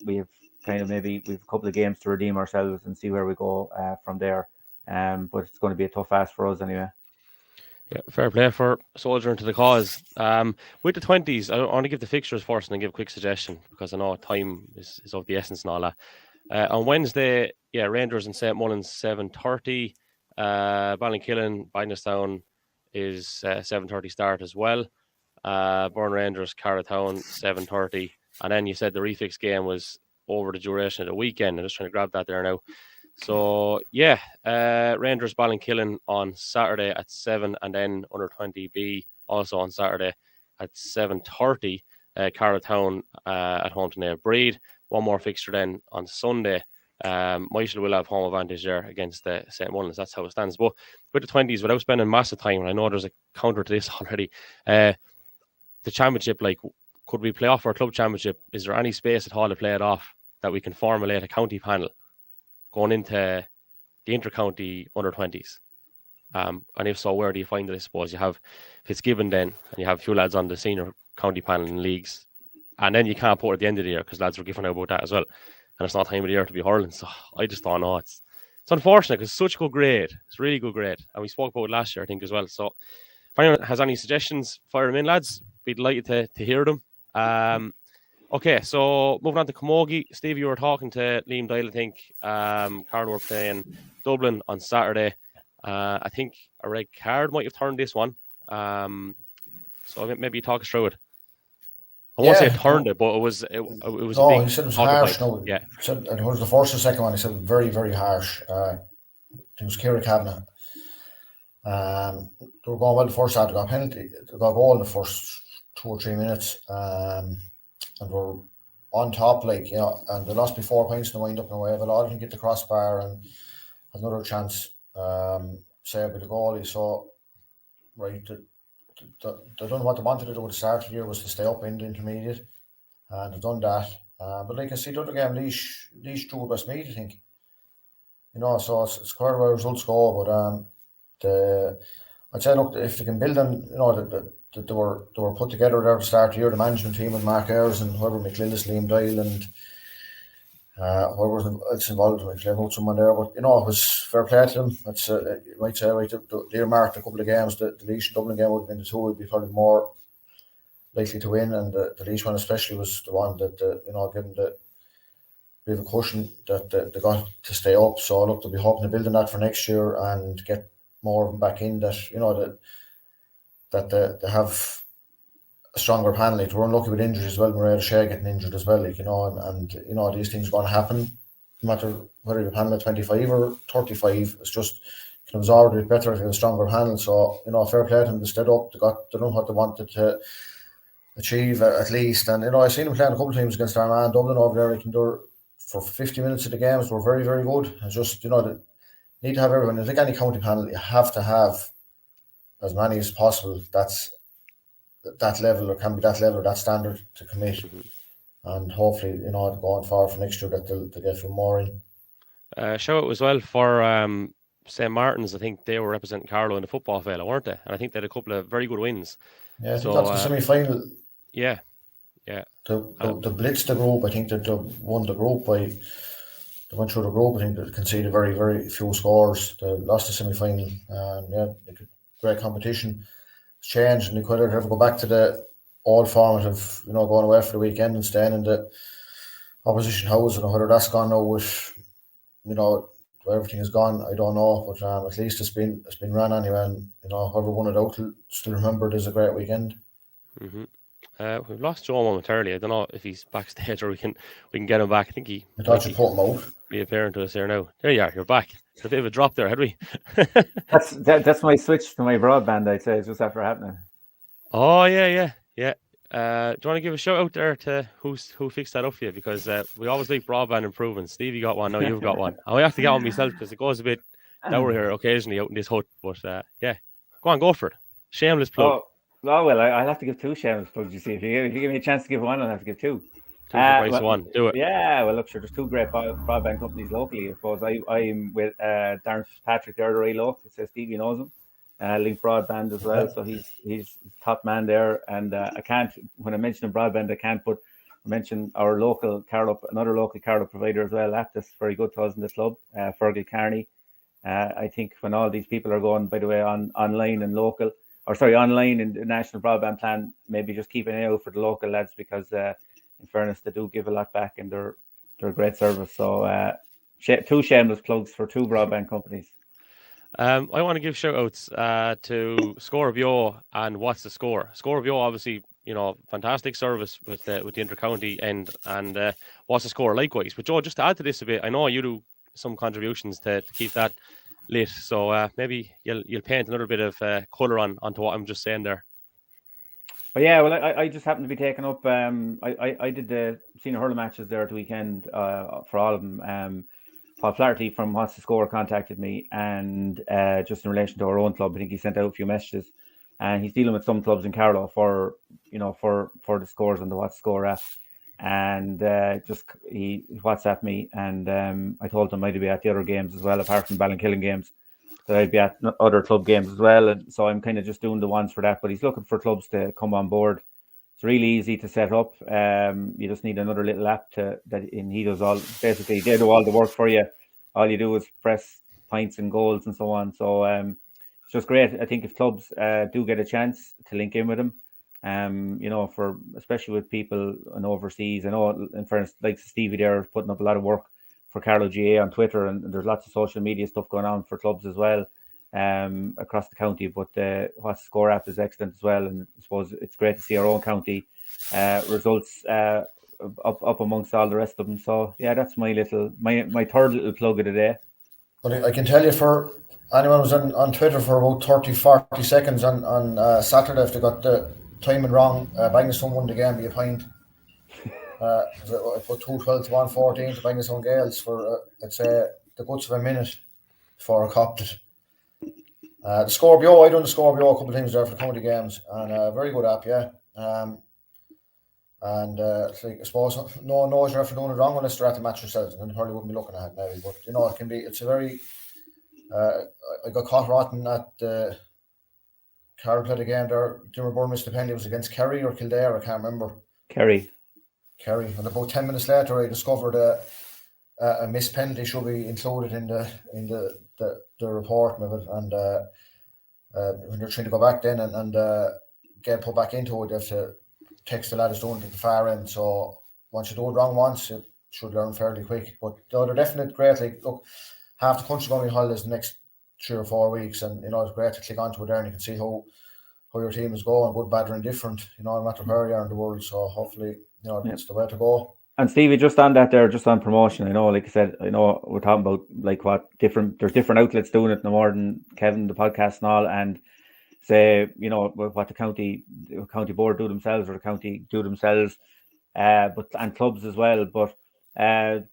we have a couple of games to redeem ourselves and see where we go from there. But it's going to be a tough ask for us anyway. Yeah, fair play for soldiering to the cause. With the 20s, I want to give the fixtures first and then give a quick suggestion because I know time is of the essence and all that. On Wednesday, Rangers and St. Mullins 7:30. Ballinkillen, Bindstown is 7:30 start as well. Burn Rangers, Carrowtown 7:30. And then you said the refix game was over the duration of the weekend. I'm just trying to grab that there now. So, Rangers Ballinkillen on Saturday at 7, and then under 20B also on Saturday at 7:30. Carrowtown at home to Nail Breed. One more fixture then on Sunday Michael will have home advantage there against St. Mullins. That's how it stands. But with the 20s, without spending massive time, and I know there's a counter to this already, the championship, like, could we play off our club championship? Is there any space at all to play it off that we can formulate a county panel going into the inter-county under-20s? And if so, where do you find it? I suppose you have Fitzgibbon then, and you have a few lads on the senior county panel in leagues, and then you can't put it at the end of the year because lads were giving out about that as well, and it's not time of the year to be hurling. So I just don't know. It's unfortunate because it's such a good grade. It's really good grade, and we spoke about it last year, I think, as well. So if anyone has any suggestions, fire them in, lads. Be delighted to hear them. Okay, so moving on to Camogie. Steve, you were talking to Liam Doyle, I think. Carl were playing Dublin on Saturday. I think a red card might have turned this one. So maybe talk us through it. I won't say it turned it, but it was No, a big, he said it was harsh. No, yeah. He said it was the first and second one. He said very, very harsh. It was Kieran Kavanagh. They were going well the first half. They got a penalty. They got a goal in the first 2 or 3 minutes. And were on top, like, you know, and they lost by 4 points in the wind up and away. But a lot of them get the crossbar and had another chance. Saved by the goalie. So, right, they don't know what they wanted to do at the start of the year was to stay up in the intermediate, and they've done that. But like I see, the other game, Laois drew Westmeath, I think. You know, so it's quite a result score, but I'd say, look, if they can build on, you know, that they were put together there at the start of the year, the management team with Mark Ayres and whoever, McLillis, Liam Doyle, and whoever else involved, I wrote someone there, but you know, it was fair play to them. It's you might say, right, they earmarked a couple of games. The Laois and Dublin game would have been the two would be probably more likely to win, and the Laois one especially was the one that you know, given the bit of a cushion that they got to stay up. So look, they'll be hoping to build on that for next year and get more of them back in. That, you know, that they have a stronger panel. Like, we're unlucky with injuries as well. Murray O'Shea getting injured as well, like, you know, and you know, these things are going to happen no matter whether you're panel at 25 or 35. It's just, you can absorb it better if you have a stronger panel. So, you know, fair play to them. They stayed up. They know what they wanted to achieve at least. And you know, I've seen them playing a couple of times against Armagh, Dublin over there. Like, for 50 minutes of the games were very, very good. It's just, you know, they need to have everyone. I think any county panel, you have to have as many as possible. That's that level, or can be that level, or that standard to commit. Mm-hmm. And hopefully, you know, going forward for next year that they'll get some more in. Shout out as well for St. Martin's. I think they were representing Carlow in the football fella, weren't they? And I think they had a couple of very good wins. Yeah, so that's the semi-final. Yeah. They blitzed the group. I think that they won the group they went through the group. I think they conceded very, very few scores. They lost the semi-final. And yeah, great competition. It's changed, and they could ever go back to the old format of, you know, going away for the weekend and staying in the opposition house. And whether that's gone now with, you know, everything is gone, I don't know. But at least it's been run anyway, and you know, whoever won it out will still remember it as a great weekend. Mm-hmm. We've lost Joe momentarily. I don't know if he's backstage or we can get him back. I think I thought you put him out. Reappearing to us here now. There you are. You're back. A bit of a drop there, had we? that's my switch to my broadband. I'd say it's just after happening. Oh yeah. Do you want to give a shout out there to who fixed that up for you? Because we always like broadband improvements. Stevie got one. Now you've got one. I have to get one myself because it goes a bit dour here occasionally out in this hut. But yeah, go for it. Shameless plug. Oh well, I'll have to give 2 shameless plugs. You see, if you give me a chance to give one, I'll have to give 2. 2 for price 1. Do it. Yeah, well, look, sure, there's 2 great broadband companies locally. I suppose I'm with Darren Fitzpatrick, the RRA Loc. It says Stevie knows him. Link Broadband as well, so he's top man there. And I can't, when I mention broadband, I can't mention our another local Carlow provider as well. That's very good to us in the club, Fergal Carney. I think when all these people are going, by the way, online and local. Online in the national broadband plan, maybe just keep an eye out for the local lads, because in fairness, they do give a lot back and they're great service. So 2 shameless plugs for 2 broadband companies. I want to give shout outs to Scor Bio and What's the Score. Scor Bio, obviously, you know, fantastic service with the inter-county end, and What's the Score likewise. But Joe, just to add to this a bit, I know you do some contributions to keep that lit, so maybe you'll paint another bit of colour onto what I'm just saying there. But yeah, well, I just happened to be taking up. I did the senior hurling matches there at the weekend for all of them. Paul Flaherty from What's the Score contacted me, and just in relation to our own club, I think he sent out a few messages, and he's dealing with some clubs in Carlow for the scores on the What's the Score app, and he WhatsApped me, and I told him I'd be at the other games as well, apart from Ballinkillen games, that I'd be at other club games as well, and so I'm kind of just doing the ones for that. But he's looking for clubs to come on board. It's really easy to set up. You just need another little app and he does basically they do all the work for you. All you do is press points and goals and so on. So it's just great. I think if clubs do get a chance to link in with him, for especially with people in overseas, I know in fairness, like Stevie there, putting up a lot of work for Carlow GA on Twitter, and there's lots of social media stuff going on for clubs as well. Across the county, but What's the Score app is excellent as well, and I suppose it's great to see our own county results up amongst all the rest of them. So yeah, that's my third little plug of the day. But I can tell you, for anyone who's on Twitter for about 30-40 seconds on Saturday, if they got the timing wrong, Bangison won the game by a point. I put 2-12 to 1-14 to Bangison Gales for I'd say the guts of a minute before I copped it. The Scor BO, I done the Scor BO a couple of times there for the county games, and very good app, yeah. It's like, I suppose no one knows you're after doing it wrong unless they're at the match themselves, and they probably wouldn't be looking at it maybe. But it can be. It's a very. I got caught rotten at Carroll played a game there. Jimmy Byrne missed the penalty. It was against Kerry or Kildare. I can't remember. Kerry. And about 10 minutes later, I discovered a missed penalty should be included in the report of it, and when you're trying to go back then and get put back into it, you have to text the lad who's doing it at the far end. So once you do it wrong once, you should learn fairly quick. But they're definitely great. Like, look, half the country going to be holidays the next 3 or 4 weeks, and it's great to click onto it there and you can see how your team is going, good, bad, or indifferent. No matter where you are in the world. So hopefully, it's the way to go. And Stevie, just on that there, just on promotion, I know, like I said, I know we're talking about like there's different outlets doing it no more than Kevin, the podcast and all, and say, what the county board do themselves or the county do themselves, and clubs as well. But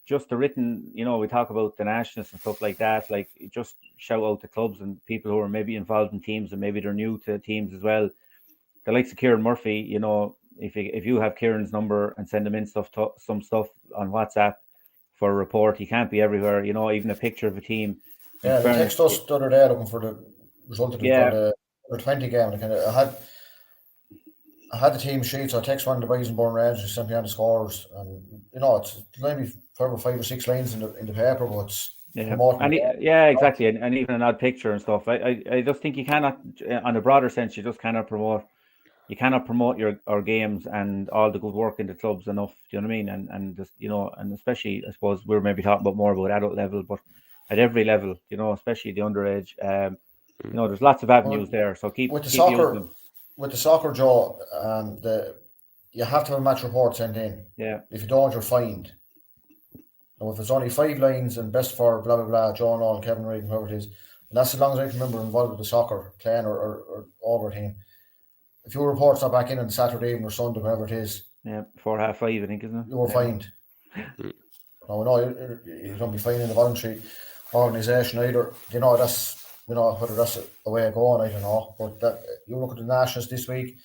just the written, we talk about the nationals and stuff like that, like just shout out to clubs and people who are maybe involved in teams and maybe they're new to teams as well. The likes of Kieran Murphy, if you have Kieran's number and send him in some stuff on WhatsApp for a report, he can't be everywhere. Even a picture of a team. Yeah, they text us the other day looking for the result of the 20 game. I had the team sheets. I text one of the boys in Bourne Rangers who sent me on the scores, and it's maybe 5 or 6 lines in the paper, but it's exactly, and even an odd picture and stuff. I just think you cannot, on a broader sense, you just cannot promote. You cannot promote our games and all the good work in the clubs enough. Do you know what I mean? And just and especially, I suppose we're maybe talking more about adult level, but at every level, especially the underage, there's lots of avenues there. So keep using them. With the soccer, Joe, you have to have a match report sent in. Yeah. If you don't, you're fined. Now, if it's only 5 lines and best for blah blah blah, John and Kevin Reid and whoever it is, and that's as long as I can remember involved with the soccer playing or over team. If your report's not back in on Saturday evening or Sunday, whatever it is, before 5:30, I think, isn't it? You were fined. No, you don't be fined in the voluntary organisation either. That's whether that's a way of going, I don't know. But that you look at the nationals this week,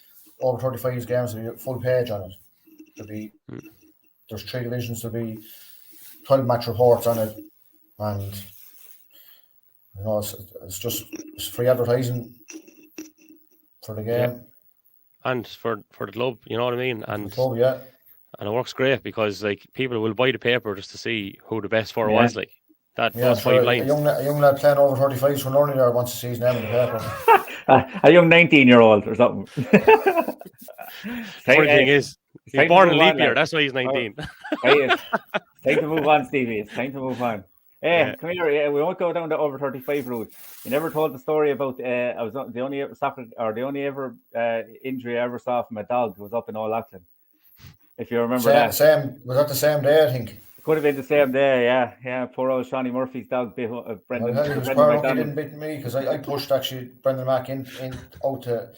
over 35 games, there'll be a full page on it. There's 3 divisions, there'll be 12 match reports on it, and it's free advertising for the game. Yeah. And for the club, you know what I mean? And the club, yeah. And it works great because like people will buy the paper just to see who the best four was. Like those 5 lines. A young lad playing over 35s for learning there wants to see his name in the paper. A young 19-year-old or something. The funny thing is, he's born in leap year. That's why he's 19. It's time to move on, Stevie. It's time to move on. Come here. We won't go down the over 35 route. You never told the story about I was the only ever injury I ever saw from a dog who was up in Old Auckland. If you remember that. Was that the same day? I think it could have been the same day. Yeah. Poor old Shawnee Murphy's dog bit Brendan. He didn't bit me because I pushed actually Brendan Mack in out to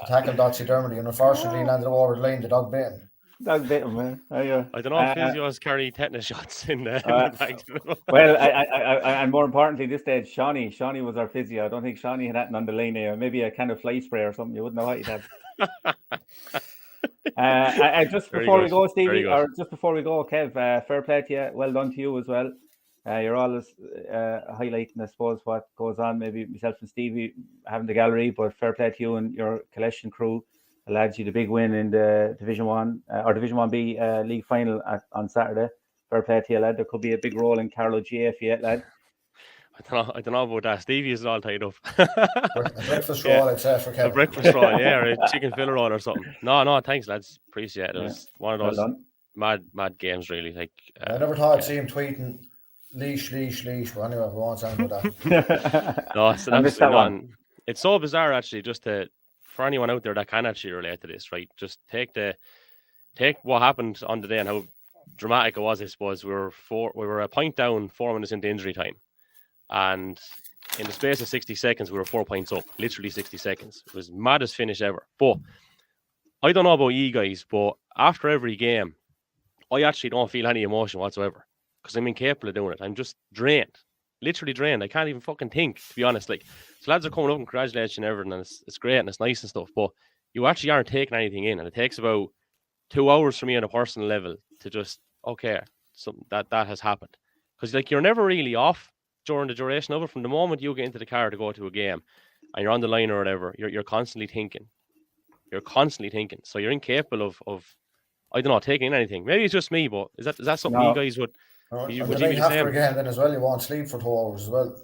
tackle Dotsy Dermody, and unfortunately he landed over the line. The dog bit him. That's a bit, man. I don't know if physios carry tetanus shots in the bag. Well, and more importantly, this stage, Shawnee was our physio. I don't think Shawnee had that on the line there. Maybe a kind of fly spray or something. You wouldn't know what he'd have. Just before we go, Stevie, or just before we go, Kev, fair play to you. Well done to you as well. You're always highlighting, I suppose, what goes on. Maybe myself and Stevie having the gallery, but fair play to you and your collection crew. The lads, you had a big win in the Division 1 or Division 1B league final on Saturday. Fair play to you, lad. There could be a big role in Carlo GF yet, lad. I don't know about that. Stevie is all tied up. A breakfast roll, I'd say, for Kevin. A breakfast roll, or a chicken fillet roll or something. No, thanks, lads. Appreciate it. It was one of those mad games, really. Like I never thought I'd see him tweeting leash, but anyway, we won't say about that. No, it's an absolute one. It's so bizarre, actually, just for anyone out there that can actually relate to this, right? Just take what happened on the day and how dramatic it was. I suppose we were a point down 4 minutes into injury time, and in the space of 60 seconds we were 4 points up. Literally 60 seconds. It was the maddest finish ever. But I don't know about you guys, but after every game, I actually don't feel any emotion whatsoever because I'm incapable of doing it. I'm just drained. Literally drained. I can't even fucking think, to be honest. Like, so lads are coming up and congratulating and everything, and it's great and it's nice and stuff, but you actually aren't taking anything in, and it takes about 2 hours for me on a personal level to just, okay, something that has happened. Because like you're never really off during the duration of it. From the moment you get into the car to go to a game and you're on the line or whatever, you're constantly thinking. So you're incapable of I don't know, taking in anything. Maybe it's just me, but is that something you guys would? Would you be the same? Again, then as well, you won't sleep for 2 hours as well.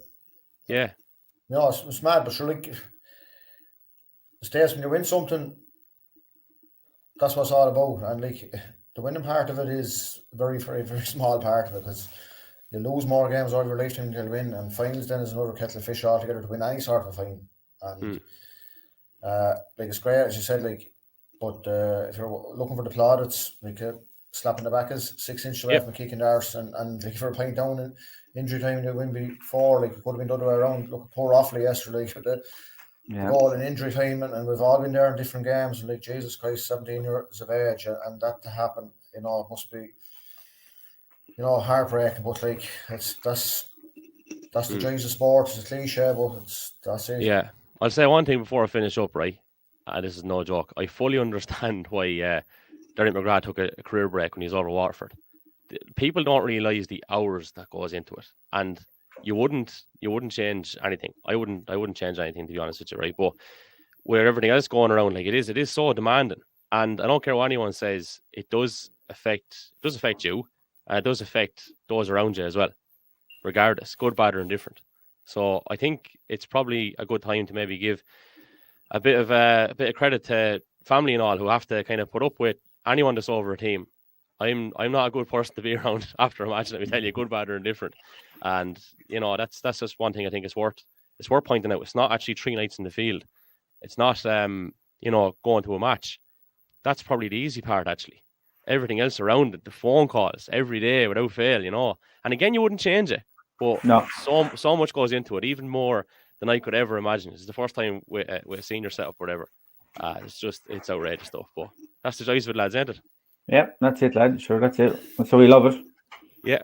Yeah. No, it's mad, but sure, like, the days when you win something, that's what it's all about. And like the winning part of it is a very, very, very small part of it, because you lose more games over your lifetime than you'll win, and finals then is another kettle of fish altogether to win any sort of a final. And like it's great, as you said, like, but if you're looking for the plaudits, like slap in the back is 6 inches away from kicking the arse, and like if you're a point down in injury time and you win before, like it could have been the other way around. Look, poor Offaly yesterday, like, with the goal in injury time, and we've all been there in different games, and like Jesus Christ, 17 years of age, and that to happen, it must be, heartbreaking. But like that's the joys of sport. It's a cliche, but that's it. Yeah, I'll say one thing before I finish up, right? This is no joke. I fully understand why Derek McGrath took a career break when he was over Waterford. People don't realise the hours that goes into it, and you wouldn't change anything. I wouldn't change anything, to be honest with you, right? But where everything else going around, like it is so demanding, and I don't care what anyone says, it does affect you, and it does affect those around you as well, regardless, good, bad, or indifferent. So I think it's probably a good time to maybe give a bit of credit to family and all who have to kind of put up with anyone that's over a team. I'm not a good person to be around after a match, let me tell you, good, bad, or indifferent. And that's just one thing I think it's worth pointing out. It's not actually 3 nights in the field. It's not going to a match. That's probably the easy part, actually. Everything else around it, the phone calls every day without fail, And again, you wouldn't change it, but so much goes into it, even more than I could ever imagine. It's the first time with a senior setup, whatever. It's outrageous stuff, but that's the joys of it, lads, ain't it? Yeah, that's it, lad. Sure, that's it. So we love it. Yeah.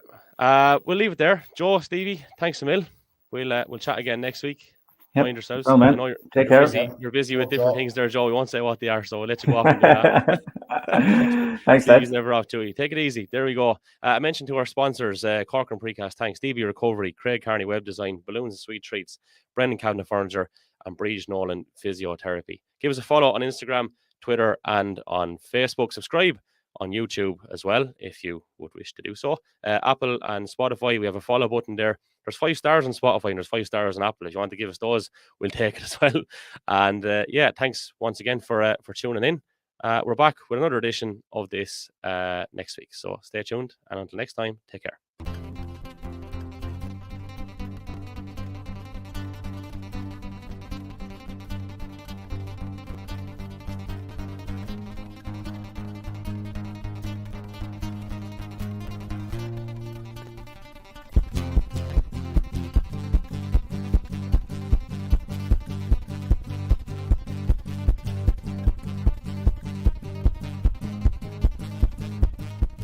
We'll leave it there. Joe, Stevie, thanks a mil. We'll chat again next week. Yep. Mind yourselves. Oh, man. I know Take care. You're busy with different things there, Joe. We won't say what they are, so we'll let you go off and do that. Thanks, Stevie's lad. never off to you. Take it easy. There we go. I mentioned to our sponsors, Cork and Precast, thanks. Stevie Recovery, Craig Carney Web Design, Balloons and Sweet Treats, Brendan Cabinet Furniture, and Breege Nolan Physiotherapy. Give us a follow on Instagram, Twitter, and on Facebook. Subscribe on YouTube as well, if you would wish to do so. Apple and Spotify, we have a follow button there. There's 5 stars on Spotify and there's 5 stars on Apple. If you want to give us those, we'll take it as well. And thanks once again for tuning in. We're back with another edition of this next week. So stay tuned, and until next time, take care.